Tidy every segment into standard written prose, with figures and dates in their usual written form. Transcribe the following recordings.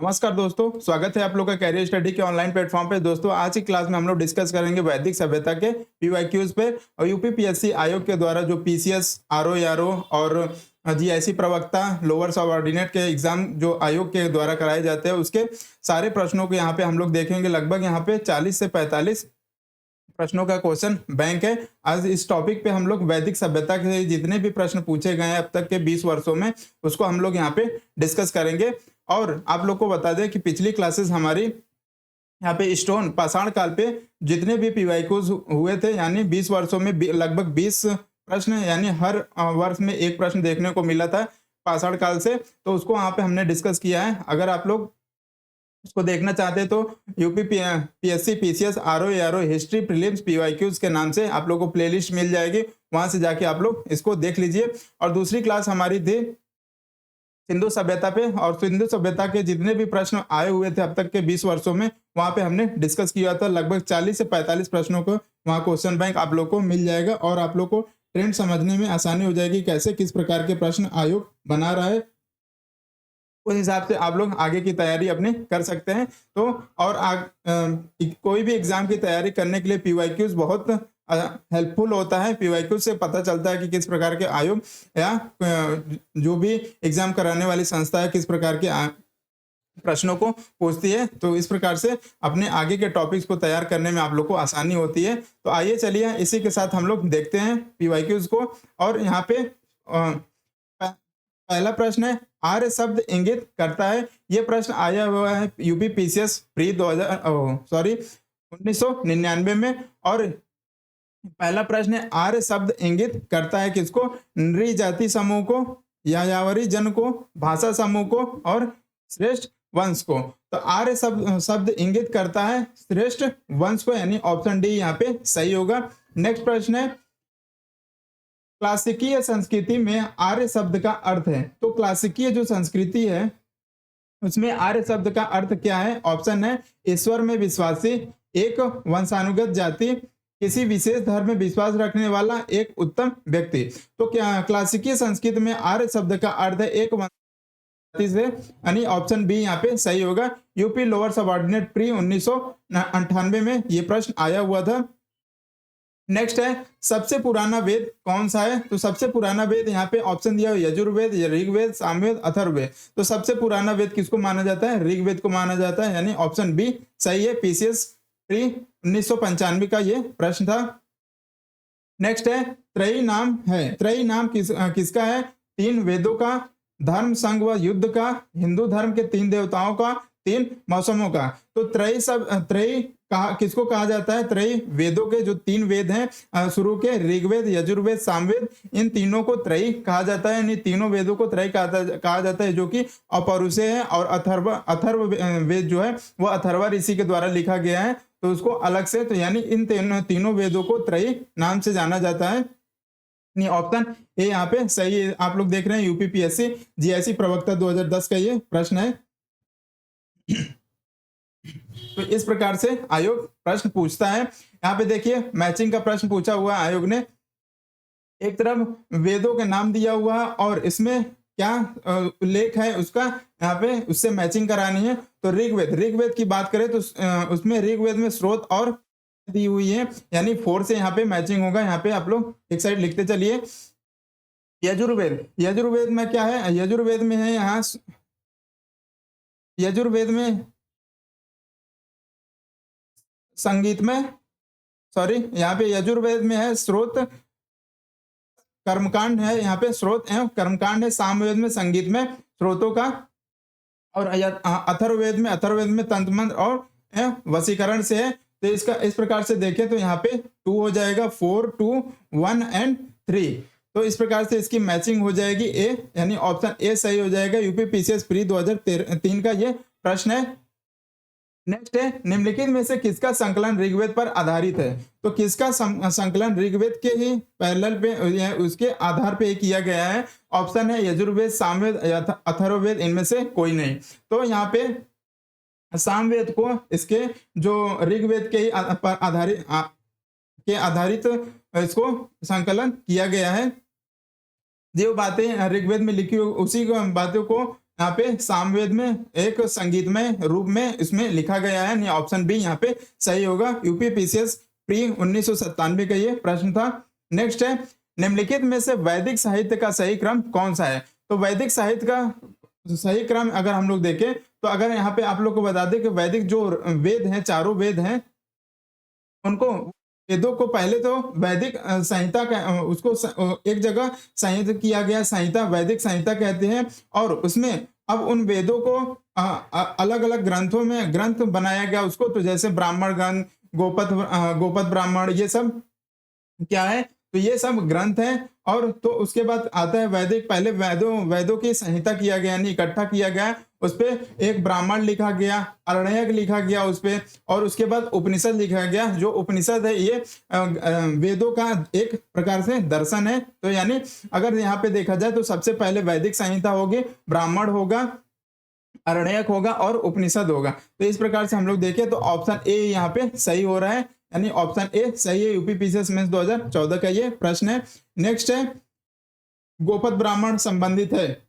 नमस्कार दोस्तों, स्वागत है आप लोग का कैरियर स्टडी के ऑनलाइन प्लेटफॉर्म पे। दोस्तों आज की क्लास में हम लोग डिस्कस करेंगे वैदिक सभ्यता के पीवाईक्यूज पे और यूपीपीएससी आयोग के द्वारा जो पीसीएस, आरओ और जीआईसी प्रवक्ता, लोअर सबऑर्डिनेट के एग्जाम जो आयोग के द्वारा कराए जाते हैं उसके सारे प्रश्नों को यहाँ पे हम लोग देखेंगे। लगभग यहाँ पे 40 से 45 प्रश्नों का क्वेश्चन बैंक है। आज इस टॉपिक पे हम लोग वैदिक सभ्यता के जितने भी प्रश्न पूछे गए हैं अब तक के 20 वर्षों में उसको हम लोग यहाँ पे डिस्कस करेंगे। और आप लोग को बता दें कि पिछली क्लासेस हमारी यहाँ पे स्टोन पाषाण काल पे जितने भी पीवाईक्यूज हुए थे यानी 20 वर्षों में लगभग 20 प्रश्न यानी हर वर्ष में एक प्रश्न देखने को मिला था पाषाण काल से, तो उसको यहाँ पे हमने डिस्कस किया है। अगर आप लोग उसको देखना चाहते हैं तो UP PSC PCS RO history prelims PYQs के नाम से आप लोगों को प्लेलिस्ट मिल जाएगी, वहां से जाके आप लोग इसको देख लीजिए। और दूसरी क्लास हमारी थी सिंधु सभ्यता पे, और सिंधु सभ्यता के जितने भी प्रश्न आए हुए थे अब तक के 20 वर्षों में वहां पे हमने डिस्कस किया था। लगभग 40 से 45 प्रश्नों को वहां क्वेश्चन बैंक आप लोग को मिल जाएगा और आप लोग को ट्रेंड समझने में आसानी हो जाएगी, कैसे किस प्रकार के प्रश्न आयोग बना रहा है, उस हिसाब से आप लोग आगे की तैयारी अपनी कर सकते हैं। तो और कोई भी एग्जाम की तैयारी करने के लिए पीवाईक्यूज बहुत हेल्पफुल होता है। पीवाईक्यू से पता चलता है कि किस प्रकार के आयोग या जो भी एग्जाम कराने वाली संस्था है किस प्रकार के प्रश्नों को पूछती है, तो इस प्रकार से अपने आगे के टॉपिक्स को तैयार करने में आप लोग को आसानी होती है। तो आइए चलिए इसी के साथ हम लोग देखते हैं पीवाईक्यूज को। और यहाँ पे पहला प्रश्न है, आर्य शब्द इंगित करता है। ये प्रश्न आया हुआ है यूपी पीसीएस प्री 1999 में। और पहला प्रश्न है, आर्य शब्द इंगित करता है किसको? नृ जाति समूह को, यायावरी जन को, भाषा समूह को और श्रेष्ठ वंश को। तो आर्य शब्द इंगित करता है श्रेष्ठ वंश को, यानी ऑप्शन डी यहाँ पे सही होगा। नेक्स्ट प्रश्न है, क्लासिकीय संस्कृति में आर्य शब्द का अर्थ है। तो क्लासिकीय जो संस्कृति है उसमें आर्य शब्द का अर्थ क्या है? ऑप्शन है, ईश्वर में विश्वासी, एक वंशानुगत जाति, किसी विशेष धर्म में विश्वास रखने वाला, एक उत्तम व्यक्ति। तो क्या क्लासिकीय संस्कृत में आर्य शब्द का अर्थ है एक वंशानुगत से, यानी ऑप्शन बी यहाँ पे सही होगा। यूपी लोअर सबऑर्डिनेट प्री 1998 में ये प्रश्न आया हुआ था। नेक्स्ट है, सबसे पुराना वेद कौन सा है? तो सबसे पुराना वेद यहाँ पे ऑप्शन दिया यजुर्वेद, ऋग्वेद, सामवेद, अथर्ववेद। तो सबसे पुराना वेद किसको माना जाता है? ऋग्वेद को माना जाता है, यानी ऑप्शन बी सही है। पीसीएस प्री 1995 का ये प्रश्न था। नेक्स्ट है, त्रयी नाम है। त्रयी नाम किसका है? 3 वेदों का, धर्म, संघ व युद्ध का, हिंदू धर्म के 3 देवताओं का, 3 मौसमों का। तो त्रयी किसको कहा जाता है? त्रयी वेदों के जो 3 वेद हैं शुरू के, ऋग्वेद, यजुर्वेद, सामवेद, इन तीनों को त्रयी कहा जाता है। इन तीनों वेदों को त्रयी कहा जाता है, जो कि अपौरुषेय है। और अथर्व वेद जो है वो अथर्वा ऋषि के द्वारा लिखा गया है, तो उसको अलग से, तो यानी इन तीनों वेदों को त्रयी नाम से जाना जाता है। ऑप्शन ए यहाँ पे सही है। आप लोग देख रहे हैं यूपी पीएससी जीआईसी प्रवक्ता 2010 का ये प्रश्न है। तो इस प्रकार से आयोग प्रश्न पूछता है। यहाँ पे देखिए मैचिंग का प्रश्न पूछा हुआ है आयोग ने। एक तरफ वेदों के नाम दिया हुआ है और इसमें क्या उल्लेख है उसका, यहाँ पे उससे मैचिंग करानी है। तो ऋग्वेद की बात करें तो उसमें ऋग्वेद में स्रोत और दी हुई है, यानी 4 से यहाँ पे मैचिंग होगा। यहाँ पे आप लोग एक साइड लिखते चलिए। यजुर्वेद में क्या है? यजुर्वेद में है यहाँ, यजुर्वेद में संगीत में, सॉरी यहाँ पे यजुर्वेद में है स्रोत कर्मकांड है, यहाँ पे स्रोत एवं कर्मकांड है। सामवेद में संगीत में स्रोतों का, और अथर्ववेद में तंत्र मंत्र और वशीकरण से है। तो इसका इस प्रकार से देखें तो यहाँ पे 2 हो जाएगा, 4, 2, 1 एंड 3। तो इस प्रकार से इसकी मैचिंग हो जाएगी ए, यानी ऑप्शन ए सही हो जाएगा। यूपी पीसीएस प्री 2003 का ये प्रश्न है। नेक्स्ट है, निम्नलिखित में से किसका संकलन ऋग्वेद पर आधारित है? तो किसका संकलन ऋग्वेद के ही पैरेलल पे उसके आधार पे किया गया है? ऑप्शन है यजुर्वेद, सामवेद, अथर्ववेद, इनमें से कोई नहीं। तो यहाँ पे सामवेद को इसके जो ऋग्वेद के आधारित इसको संकलन किया गया है। जो बातें ऋग्वेद में लिखी उसी बातों को यहाँ पे सामवेद में एक संगीतमय रूप में इसमें लिखा गया है, यानी ऑप्शन बी यहाँ पे सही होगा। यूपी पीसीएस प्री 1997 का ये प्रश्न था। नेक्स्ट है, निम्नलिखित में से वैदिक साहित्य का सही क्रम कौन सा है? तो वैदिक साहित्य का सही क्रम अगर हम लोग देखें तो अगर यहाँ पे आप लोग को बता दें कि वैदिक जो वेद हैं, चारों वेद हैं, उनको वेदों को पहले तो वैदिक संहिता का उसको एक जगह संहित किया गया, संहिता वैदिक संहिता कहते हैं। और उसमें अब उन वेदों को अलग अलग ग्रंथों में ग्रंथ बनाया गया उसको, तो जैसे ब्राह्मण ग्रंथ, गोपद ब्राह्मण, ये सब क्या है, तो ये सब ग्रंथ हैं। और तो उसके बाद आता है वैदिक, पहले वेदों की संहिता किया गया, यानी इकट्ठा किया गया, उस पे एक ब्राह्मण लिखा गया, अरण्यक लिखा गया उस पे, और उसके बाद उपनिषद लिखा गया। जो उपनिषद है ये वेदों का एक प्रकार से दर्शन है। तो यानी अगर यहाँ पे देखा जाए तो सबसे पहले वैदिक संहिता होगी, ब्राह्मण होगा, अरण्यक होगा और उपनिषद होगा। तो इस प्रकार से हम लोग देखें तो ऑप्शन ए यहाँ पे सही हो रहा है, यानी ऑप्शन ए सही है। यूपी पीसीएस मेंस 2014 का ये प्रश्न है। नेक्स्ट है, गोपद ब्राह्मण संबंधित है,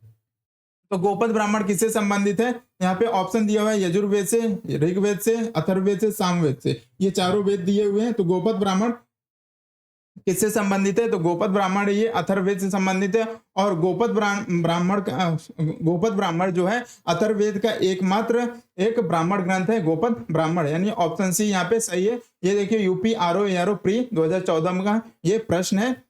तो गोपद ब्राह्मण किससे संबंधित है? यहाँ पे ऑप्शन दिया हुआ है यजुर्वेद से, ऋग्वेद से, अथर्ववेद से, सामवेद से, ये चारों वेद दिए हुए हैं। तो गोपद ब्राह्मण किससे संबंधित है? तो गोपद ब्राह्मण ये अथर्ववेद से संबंधित है। और गोपद ब्राह्मण जो है अथर्ववेद का एकमात्र एक ब्राह्मण ग्रंथ है गोपद ब्राह्मण, यानी ऑप्शन सी यहाँ पे सही है। ये देखिए यूपी आरओ प्री 2014 का ये प्रश्न है।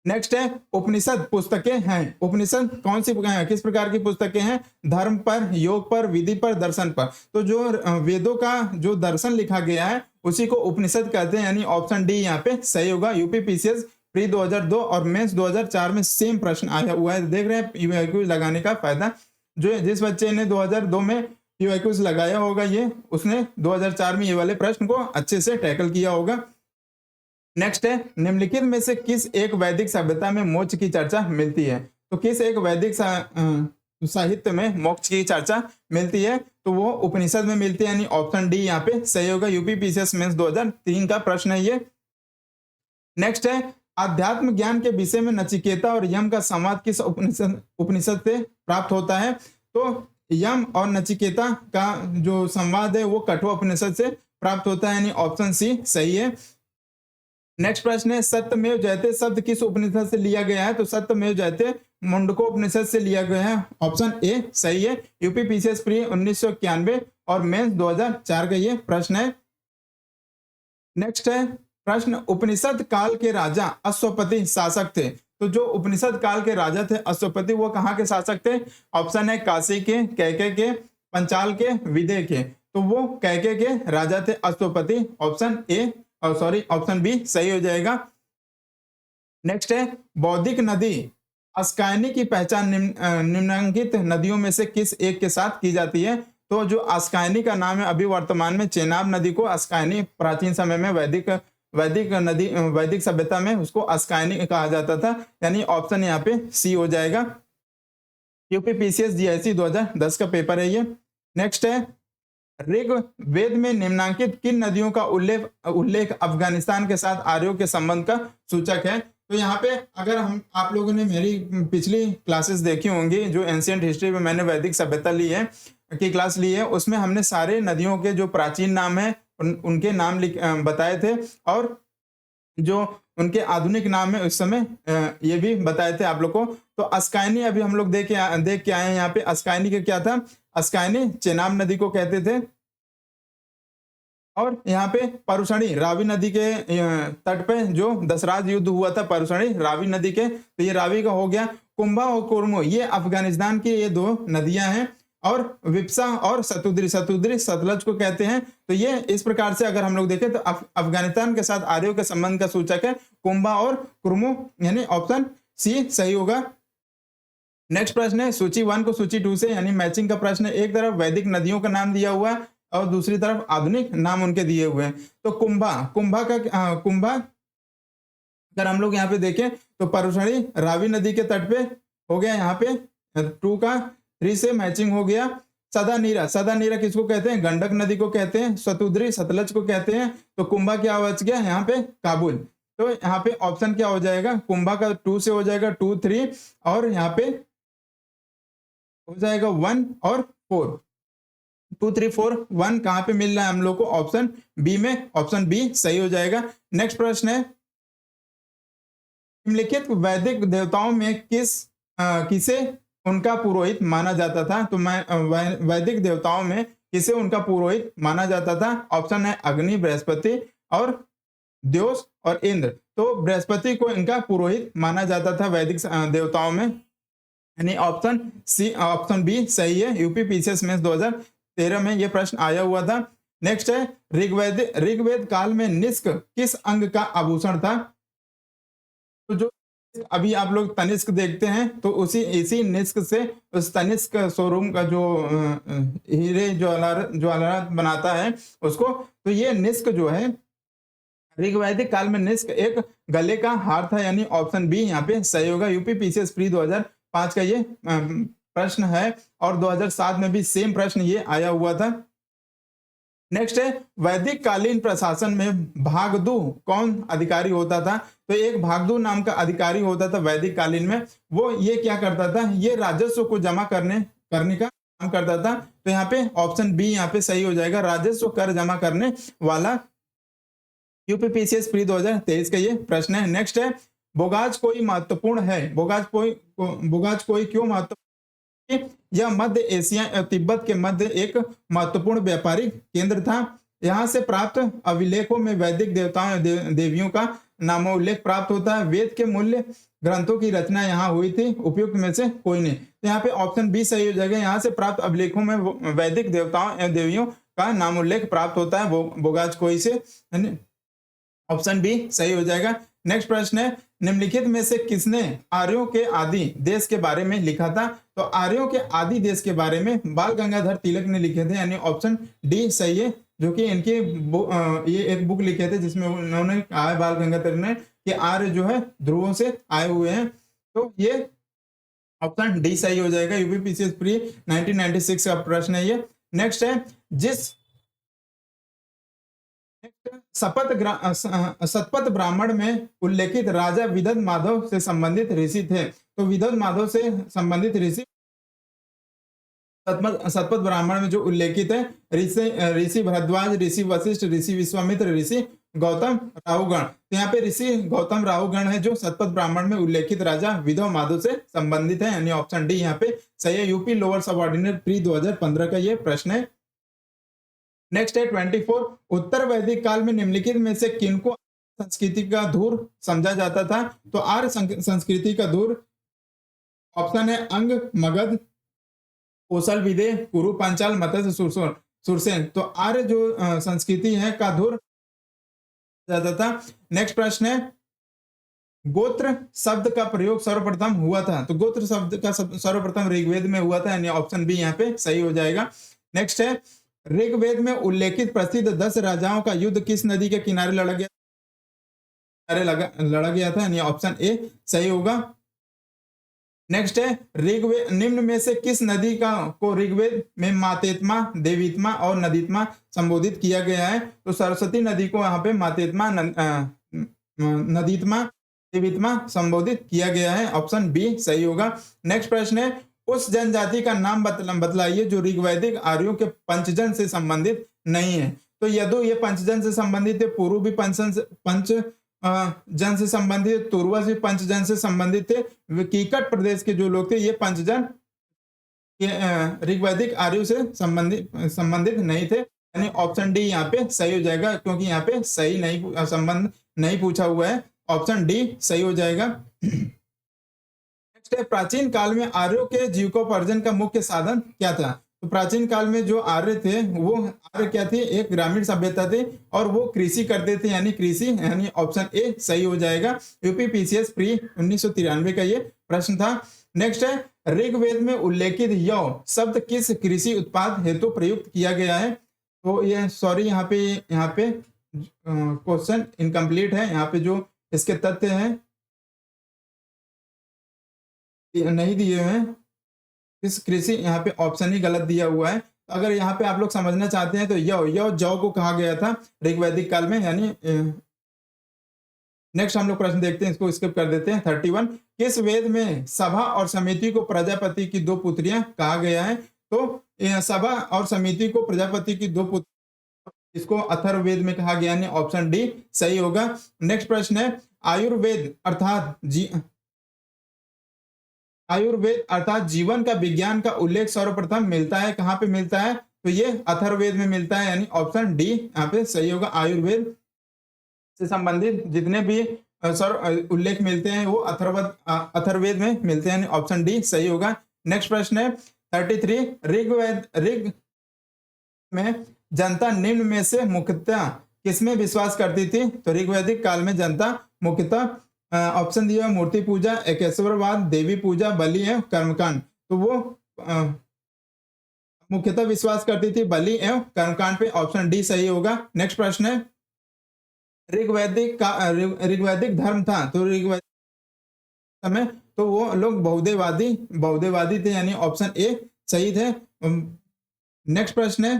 नेक्स्ट है, उपनिषद पुस्तकें हैं, उपनिषद कौन सी किस प्रकार की पुस्तकें हैं? धर्म पर, योग पर, विधि पर, दर्शन पर। तो जो वेदों का जो दर्शन लिखा गया है उसी को उपनिषद कहते हैं, यानी ऑप्शन डी यहाँ पे सही होगा। यूपी पीसीएस प्री 2002 और मेंस 2004 में सेम प्रश्न आया हुआ है। देख रहे हैं पीवाईक्यूज लगाने का फायदा, जो जिस बच्चे ने 2002 में पीवाईक्यूज लगाया होगा ये उसने 2004 में ये वाले प्रश्न को अच्छे से टैकल किया होगा। नेक्स्ट है, निम्नलिखित में से किस एक वैदिक सभ्यता में मोक्ष की चर्चा मिलती है? तो किस एक वैदिक साहित्य में मोक्ष की चर्चा मिलती है? तो वो उपनिषद में मिलती है, यानी ऑप्शन डी यहाँ पे सही होगा। यूपी पीसीएस मेंस 2003 का प्रश्न है ये। नेक्स्ट है, आध्यात्म ज्ञान के विषय में नचिकेता और यम का संवाद किस उपनिषद से प्राप्त होता है? तो यम और नचिकेता का जो संवाद है वो कठोर उपनिषद से प्राप्त होता है, यानी ऑप्शन सी सही है। नेक्स्ट प्रश्न है, सत्यमेव जयते शब्द किस उपनिषद से लिया गया है? तो सत्यमेव जयते मुंडको उपनिषद से लिया गया है, ऑप्शन ए सही है। यूपी पीसीएस प्री 1991 और मेंस 2004 का ये प्रश्न है। नेक्स्ट है प्रश्न, उपनिषद काल के राजा अश्वपति शासक थे, तो जो उपनिषद काल के राजा थे अश्वपति वो कहाँ के शासक थे? ऑप्शन है काशी के, कैके के, पंचाल के, विदेह के। तो वो कैके के राजा थे Ashwapati, option A option B सही हो जाएगा। नेक्स्ट है, बौद्धिक नदी अस्कायनी की पहचान निम्नलिखित नदियों में से किस एक के साथ की जाती है? तो जो अस्कायनी का नाम है अभी वर्तमान में चेनाब नदी को अस्कायनी, प्राचीन समय में वैदिक सभ्यता में उसको अस्कायनी कहा जाता था, यानी ऑप्शन यहाँ पे सी हो जाएगा। यूपी पीसीएस जीआईसी 2010 का पेपर है ये। नेक्स्ट है, ऋग्वेद में निम्नांकित किन नदियों का उल्लेख अफगानिस्तान के साथ आर्यों के संबंध का सूचक है? तो यहाँ पे अगर आप लोगों ने मेरी पिछली क्लासेस देखी होंगी, जो एंशिएंट हिस्ट्री में मैंने वैदिक सभ्यता ली है की क्लास ली है, उसमें हमने सारे नदियों के जो प्राचीन नाम है उनके नाम बताए थे, और जो उनके आधुनिक नाम है उस समय ये भी बताए थे आप लोग को। तो अस्कायनी अभी हम लोग देख के आए हैं। यहाँ पे अस्कायनी के क्या था? अस्कायनी चेनाब नदी को कहते थे। और यहाँ पे परुषणी रावी नदी के तट पे जो दशराज युद्ध हुआ था परुषणी रावी नदी के, तो ये रावी का हो गया। कुंभा और कुर्मो ये अफगानिस्तान की ये दो नदियां हैं। और विप्सा और सतुद्री सतलज को कहते हैं। तो ये इस प्रकार से अगर हम लोग देखें तो अफगानिस्तान के साथ आर्यों के संबंध का सूचक है कुंभा और कुर्मो, यानी ऑप्शन सी सही होगा। नेक्स्ट प्रश्न है, सूची 1 को सूची 2 से, यानी मैचिंग का प्रश्न है। एक तरफ वैदिक नदियों का नाम दिया हुआ है और दूसरी तरफ आधुनिक नाम उनके दिए हुए हैं। तो कुंभा अगर हम लोग यहाँ पे देखें तो परुषणी रावी नदी के तट पे हो गया, यहाँ पे 2 का 3 से मैचिंग हो गया। सदा नीरा किसको कहते हैं? गंडक नदी को कहते हैं। सतुद्री सतलज को कहते हैं। तो कुंभा क्या बच गया यहाँ पे? काबुल। तो यहाँ पे ऑप्शन क्या हो जाएगा? कुंभा का 2 से हो जाएगा 2, 3 और यहाँ पे हो जाएगा 1 और 4, 2 3 4 1 कहाँ पे मिल रहा है हम लोग को? ऑप्शन बी में, ऑप्शन बी सही हो जाएगा। नेक्स्ट प्रश्न है, निम्नलिखित वैदिक देवताओं में किसे उनका पुरोहित माना जाता था? तो मैं वैदिक देवताओं में किसे उनका पुरोहित माना जाता था? ऑप्शन है अग्नि, बृहस्पति और द्योस और इंद्र। तो बृहस्पति को इनका पुरोहित माना जाता था वैदिक देवताओं में, यानी ऑप्शन सी, ऑप्शन बी सही है। यूपी पीसीएस में 2013 में यह प्रश्न आया हुआ था। नेक्स्ट है, ऋग्वेद काल में निष्क किस अंग का आभूषण था? तो जो अभी आप लोग तनिष्क देखते हैं, तो इसी निष्क से उस तनिष्क शोरूम का जो हीरे ज्वालरात बनाता है उसको, तो ये निष्क जो है ऋग्वैदिक काल में निष्क एक गले का हार था, यानी ऑप्शन बी यहाँ पे सही होगा। यूपी पीसीएस प्री 2005 का ये प्रश्न है और 2007 में भी सेम प्रश्न ये आया हुआ था। नेक्स्ट है, वैदिक कालीन प्रशासन में भागदू कौन अधिकारी होता था? तो एक भागदू नाम का अधिकारी होता था वैदिक कालीन में। वो ये क्या करता था? ये राजस्व को जमा करने का काम करता था। तो यहाँ पे ऑप्शन बी यहाँ पे सही हो जाएगा, राजस्व कर जमा करने वाला। यूपी पीसीएस प्री 2023 का ये प्रश्न है। नेक्स्ट है, बोगाज कोई महत्वपूर्ण है? बोगाज कोई क्यों महत्वपूर्ण? यह मध्य एशिया और तिब्बत के मध्य एक महत्वपूर्ण व्यापारिक केंद्र था। यहाँ से प्राप्त अभिलेखों में वैदिक देवताओं देवियों का नामोल्लेख प्राप्त होता है। वेद के मूल्य ग्रंथों की रचना यहाँ हुई थी, उपयुक्त में से कोई नहीं। तो यहाँ पे ऑप्शन बी सही हो जाएगा। यहाँ से प्राप्त अभिलेखों में वैदिक देवताओं एवं देवियों का नामोल्लेख प्राप्त होता है बोगाज कोई से, ऑप्शन बी सही हो जाएगा। नेक्स्ट प्रश्न है, निम्नलिखित में से किसने आर्यों के आदि देश के बारे में लिखा था? तो आर्यों के आदि देश के बारे में बाल गंगाधर तिलक ने लिखे थे, यानी ऑप्शन डी सही है। जो कि इनके ये एक बुक लिखे थे जिसमें उन्होंने कहा है बाल गंगाधर ने कि आर्य जो है ध्रुवों से आए हुए हैं। तो ये ऑप्शन डी सही हो जाएगा। यूपी पीसीएस प्री 1996 का प्रश्न है ये। नेक्स्ट है, जिस शतपथ ब्राह्मण में उल्लेखित राजा विदत माधव से संबंधित ऋषि थे। तो विदत माधव से संबंधित ऋषि शतपथ ब्राह्मण में जो उल्लेखित है, ऋषि भरद्वाज, ऋषि वशिष्ठ, ऋषि विश्वामित्र, ऋषि गौतम राहुगण। तो यहाँ पे ऋषि गौतम राहुगण है जो शतपथ ब्राह्मण में उल्लेखित राजा विदव माधव से संबंधित है, यानी ऑप्शन डी यहाँ पे सही है। यूपी लोअर सबऑर्डिनेट प्री 2015 का ये प्रश्न है। नेक्स्ट है 24, उत्तर वैदिक काल में निम्नलिखित में से किनको संस्कृति का धूर समझा जाता था? तो आर्य संस्कृति का धूर ऑप्शन है अंग, मगध, कोसल, विदेह, कुरु, पांचाल, मत्स्य, सुरसेन। तो आर्य जो संस्कृति है का धूर जाता था। नेक्स्ट प्रश्न है, गोत्र शब्द का प्रयोग सर्वप्रथम हुआ था? तो गोत्र शब्द का सर्वप्रथम ऋग्वेद में हुआ था, यानी ऑप्शन बी यहाँ पे सही हो जाएगा। नेक्स्ट है, ऋग्वेद में उल्लेखित प्रसिद्ध 10 राजाओं का युद्ध किस नदी के किनारे लड़ा गया था, यानी ऑप्शन ए सही होगा। नेक्स्ट है, ऋग्वेद निम्न में से किस नदी को ऋग्वेद में मातेत्मा, देवीत्मा और नदीत्मा संबोधित किया गया है? तो सरस्वती नदी को यहाँ पे मातेत्मा, नदीत्मा, देवीत्मा संबोधित किया गया है, ऑप्शन बी सही होगा। नेक्स्ट प्रश्न है, उस जनजाति का नाम बतलाइए जो ऋग्वैदिक आर्यों के पंचजन से संबंधित नहीं है। तो यदु ये पंचजन से संबंधित है, पुरु भी पंच जन से संबंधित, तुर्वस भी पंचजन से संबंधित थे। कीकट प्रदेश के जो लोग थे ये पंचजन ऋग्वैदिक आर्यों से संबंधित नहीं थे, यानी ऑप्शन डी यहाँ पे सही हो जाएगा, क्योंकि यहाँ पे सही नहीं संबंध नहीं पूछा हुआ है, ऑप्शन डी सही हो जाएगा। नेक्स्ट है, प्राचीन काल में आर्यों के जीविकोपार्जन का मुख्य साधन क्या था? तो प्राचीन काल में जो आर्य थे वो आर्य क्या थे? एक ग्रामीण सभ्यता थी और वो कृषि करते थे, यानी कृषि, यानी ऑप्शन ए सही हो जाएगा। यूपी पीसीएस प्री 1993 का ये प्रश्न था। नेक्स्ट है, ऋग्वेद में उल्लेखित यौ शब्द किस कृषि उत्पाद हेतु प्रयुक्त किया गया है? तो ये सॉरी यहाँ पे क्वेश्चन इनकम्प्लीट है, यहाँ पे जो इसके तथ्य हैं नहीं दिए हुए हैं। इस कृषि यहाँ पे ऑप्शन ही गलत दिया हुआ है। अगर यहाँ पे आप लोग समझना चाहते हैं तो यौ जौ को कहा गया था ऋग्वैदिक काल में, यानी नेक्स्ट हम लोग प्रश्न देखते हैं, इसको स्किप कर देते हैं। 31, किस वेद में सभा और समिति को प्रजापति की दो पुत्रियां कहा गया है? तो सभा और समिति को प्रजापति की दो पुत्र, इसको अथर्ववेद में कहा गया है, ऑप्शन डी सही होगा। नेक्स्ट प्रश्न है, आयुर्वेद अर्थात आयुर्वेद अर्थात जीवन का विज्ञान का उल्लेख सर्वप्रथम मिलता है, कहाँ पे मिलता है? तो ये अथर्ववेद में मिलता है, यानी ऑप्शन डी यहाँ पे सही होगा। आयुर्वेद से संबंधित जितने भी उल्लेख मिलते हैं वो अथर्ववेद में मिलते हैं, ऑप्शन डी सही होगा। नेक्स्ट प्रश्न है 33, ऋग में जनता निम्न में से मुख्यतः किसमें विश्वास करती थी? तो ऋग्वैदिक काल में जनता मुख्यतः ऑप्शन दिया मूर्ति पूजा, एकेश्वरवाद, देवी पूजा, बलि एवं कर्मकांड। तो वो मुख्यतः विश्वास करती थी बलि एवं कर्मकांड पे, ऑप्शन डी सही होगा। नेक्स्ट प्रश्न है, ऋग्वैदिक धर्म था, तो ऋग्वैदिक समय तो वो लोग बौद्धवादी थे, यानी ऑप्शन ए सही थे। नेक्स्ट प्रश्न है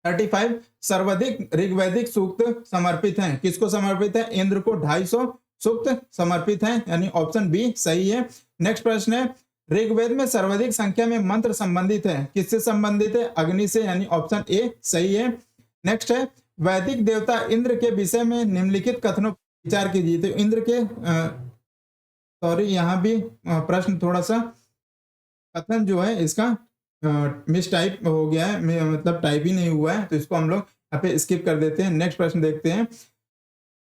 35, सर्वाधिक ऋग्वैदिक सूक्त समर्पित हैं, किसको समर्पित है? इंद्र को 250 सूक्त समर्पित हैं, यानी ऑप्शन बी सही है। नेक्स्ट प्रश्न है, ऋग्वेद में सर्वाधिक संख्या में मंत्र संबंधित है, किससे संबंधित है? अग्नि से, यानी ऑप्शन ए सही है। नेक्स्ट है, वैदिक देवता इंद्र के विषय में निम्नलिखित कथनों पर विचार कीजिए। तो इंद्र के सॉरी यहाँ भी प्रश्न थोड़ा सा कथन जो है इसका मिस टाइप हो गया है, मतलब टाइप ही नहीं हुआ है, तो इसको हम लोग यहाँ पे स्किप कर देते हैं। नेक्स्ट प्रश्न देखते हैं,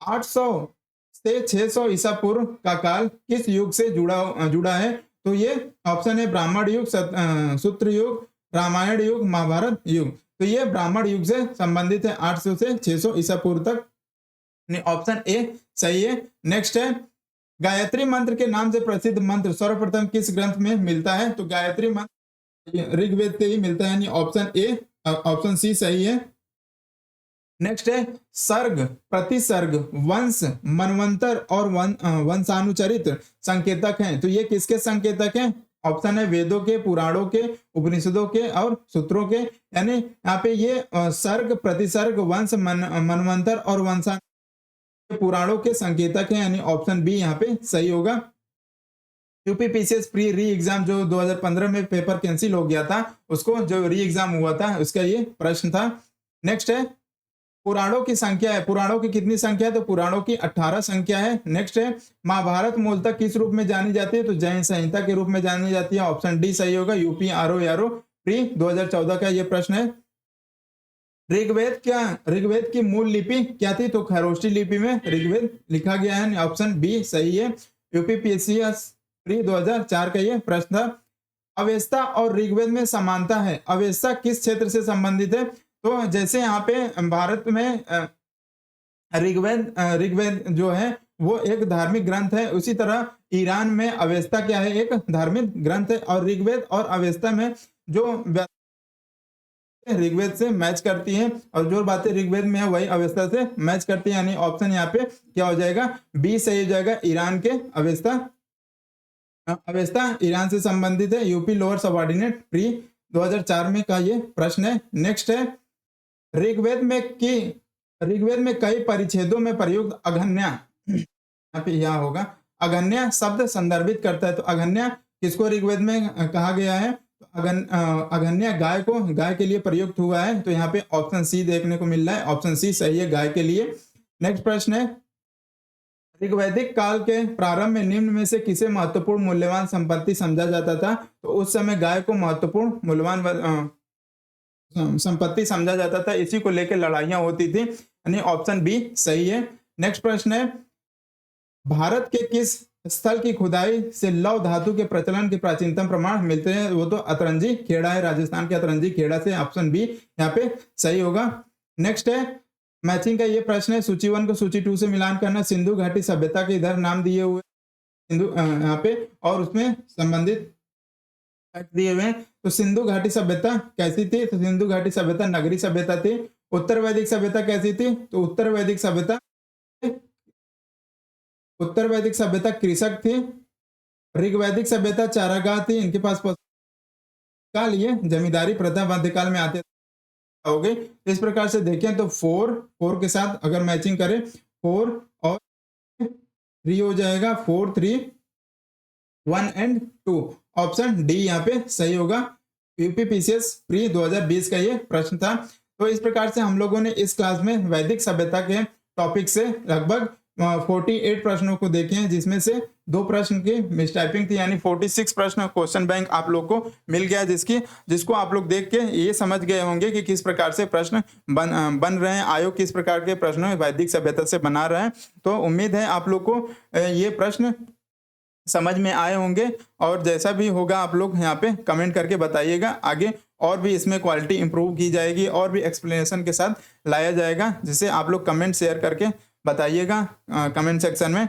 800 से 600 ईसा पूर्व का काल किस युग से जुड़ा है? तो ये ऑप्शन है ब्राह्मण युग, सूत्र युग, रामायण युग, महाभारत युग। तो ये ब्राह्मण युग से संबंधित है, 800 से 600 ईसा पूर्व तक, ऑप्शन ए सही है। नेक्स्ट है, गायत्री मंत्र के नाम से प्रसिद्ध मंत्र सर्वप्रथम किस ग्रंथ में मिलता है? तो गायत्री मंत्र ऋग्वेद से ही मिलता है, यानी ऑप्शन ए, ऑप्शन सी सही है। नेक्स्ट है, सर्ग, प्रतिसर्ग, वंश, मनवंतर और वंशानुचरित संकेतक हैं, तो ये किसके संकेतक हैं? ऑप्शन है वेदों के, पुराणों के, उपनिषदों के और सूत्रों के, यानी यहाँ पे ये सर्ग, प्रतिसर्ग, वंश, मनवंतर और वंशा पुराणों के संकेतक हैं, यानी ऑप्शन बी यहाँ पे सही होगा। यूपीपीसीएस प्री री एग्जाम जो 2015 में पेपर कैंसिल हो गया था, उसको जो री एग्जाम हुआ था उसका ये प्रश्न था। नेक्स्ट है, पुराणों की संख्या है, पुराणों की कितनी संख्या है? तो पुराणों की 18 संख्या है। नेक्स्ट है, महाभारत मूलतः किस रूप में जानी जाती है? तो जैन संहिता के रूप में जानी जाती है, ऑप्शन डी सही होगा। यूपी आरओ प्री 2014 का ये प्रश्न है। ऋग्वेद की मूल लिपि क्या थी? तो खरोष्ठी लिपि में ऋग्वेद लिखा गया है, ऑप्शन बी सही है। यूपीपीएससी प्री 2004 का ये प्रश्न था। अवेस्ता और ऋग्वेद में समानता है, अवेस्ता किस क्षेत्र से संबंधित है? तो जैसे यहाँ पे भारत में ऋग्वेद जो है वो एक धार्मिक ग्रंथ है, उसी तरह ईरान में अवेस्ता क्या है? एक धार्मिक ग्रंथ है, और ऋग्वेद और अवेस्ता में जो ऋग्वेद से मैच करती है और जो बातें ऋग्वेद में है वही अवेस्ता से मैच करती है, यानी ऑप्शन यहाँ पे क्या हो जाएगा? बी सही हो जाएगा। ईरान के अवेस्ता ईरान से संबंधित है। यूपी लोअर सबऑर्डिनेट प्री 2004 में का ये प्रश्न है। नेक्स्ट है, ऋग्वेद में कई परिच्छेदों में प्रयुक्त अघन्या, यहाँ पे यह होगा अघन्या शब्द संदर्भित करता है, तो अघन्या किसको ऋग्वेद में कहा गया है? अघन्या गाय के लिए प्रयुक्त हुआ है, तो यहाँ पे ऑप्शन सी देखने को मिल रहा है, ऑप्शन सी सही है गाय के लिए। नेक्स्ट प्रश्न है, ऋग्वैदिक काल के प्रारंभ में निम्न में से किसे महत्वपूर्ण मूल्यवान संपत्ति समझा जाता था? तो उस समय गाय को महत्वपूर्ण मूल्यवान संपत्ति समझा जाता था, इसी को लेकर लड़ाइयां होती थी, यानी ऑप्शन बी सही है। नेक्स्ट प्रश्न है, भारत के किस स्थल की खुदाई से लौह धातु के प्रचलन के प्राचीनतम प्रमाण मिलते हैं? वो तो अतरंजी खेड़ा है, राजस्थान के अतरंजी खेड़ा से, ऑप्शन बी यहाँ पे सही होगा। नेक्स्ट है, मैचिंग का ये प्रश्न है, सूची 1 को सूची 2 से मिलान करना। सिंधु घाटी सभ्यता के इधर नाम दिए हुए सिंधु यहाँ पे, और उसमें संबंधित दिए हुए हैं। तो सिंधु घाटी सभ्यता कैसी थी? तो सिंधु घाटी सभ्यता नगरी सभ्यता थी। उत्तर वैदिक सभ्यता कैसी थी? तो उत्तर वैदिक सभ्यता कृषक थी। ऋग्वैदिक सभ्यता चारागाह थी, इनके पास काल ये जमींदारी प्रथा मध्यकाल में आते हो गई। इस प्रकार से देखें तो 4 के साथ अगर मैचिंग करें 4 और 3 हो जाएगा, 4 3 1 एंड 2। ऑप्शन डी यहाँ पे सही होगा। यूपीपीसीएस प्री 2020 का ये प्रश्न था। तो इस प्रकार से हम लोगों ने इस क्लास में वैदिक सभ्यता के टॉपिक से लगभग 48 प्रश्नों को देखे हैं, जिसमें से 2 प्रश्न की मिसटाइपिंग थी, यानी 46 प्रश्न क्वेश्चन बैंक आप लोग को मिल गया, जिसको आप लोग देख के ये समझ गए होंगे कि किस प्रकार से प्रश्न बन रहे हैं, आयोग किस प्रकार के प्रश्न वैदिक सभ्यता से बना रहा है। तो उम्मीद है आप लोग को ये प्रश्न समझ में आए होंगे, और जैसा भी होगा आप लोग यहाँ पे कमेंट करके बताइएगा। आगे और भी इसमें क्वालिटी इंप्रूव की जाएगी और भी एक्सप्लेनेशन के साथ लाया जाएगा, जिसे आप लोग कमेंट शेयर करके बताइएगा कमेंट सेक्शन में।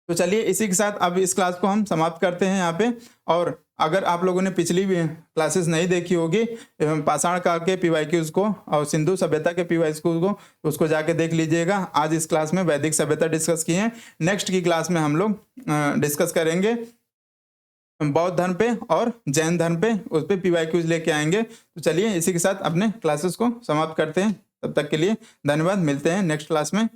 तो चलिए इसी के साथ अब इस क्लास को हम समाप्त करते हैं यहाँ पे। और अगर आप लोगों ने पिछली भी क्लासेस नहीं देखी होगी पाषाण काल के पीवाईक्यूज को और सिंधु सभ्यता के पीवाईक्यूज को, तो उसको जाके देख लीजिएगा। आज इस क्लास में वैदिक सभ्यता डिस्कस की है। नेक्स्ट की क्लास में हम लोग डिस्कस करेंगे बौद्ध धर्म पे और जैन धर्म पे, उस पर पीवाईक्यूज लेके आएंगे। तो चलिए इसी के साथ अपने क्लासेस को समाप्त करते हैं। तब तक के लिए धन्यवाद, मिलते हैं नेक्स्ट क्लास में।